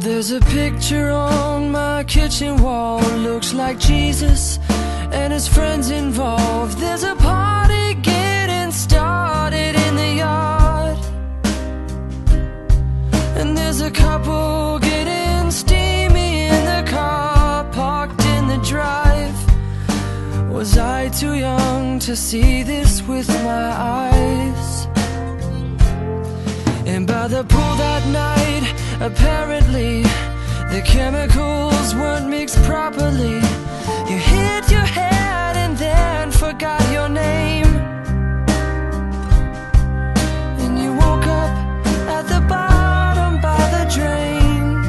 There's a picture on my kitchen wall, looks like Jesus and his friends involved. There's a party getting started in the yard, and there's a couple getting steamy in the car parked in the drive. Was I too young to see this with my eyes? And by the pool that night, apparently the chemicals weren't mixed properly. You hit your head and then forgot your name, and you woke up at the bottom by the drain.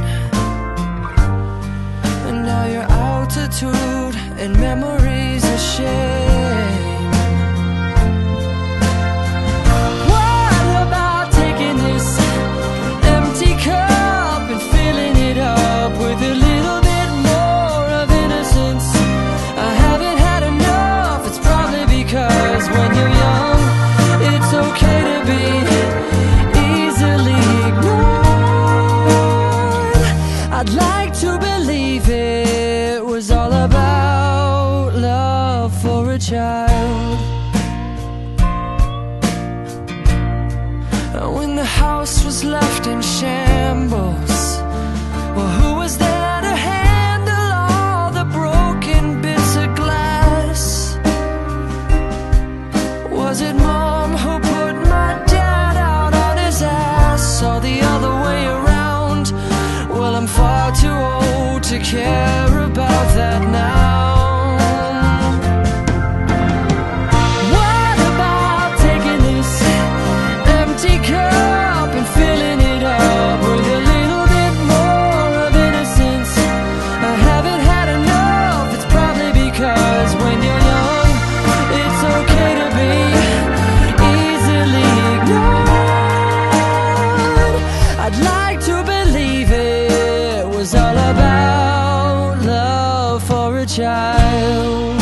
And now your altitude and memories are shame. When you're young, it's okay to be easily ignored. I'd like to believe it was all about love for a child. When the house was left in shambles, well, who was there to handle all the broken bits of glass? Was it Mom who put my dad out on his ass, or the other way around? Well, I'm far too old to care about that now. What about taking this empty cup and filling it up with a little bit more of innocence? I haven't had enough, it's probably because when you're young, it's okay to be I'd like to believe it was all about love for a child.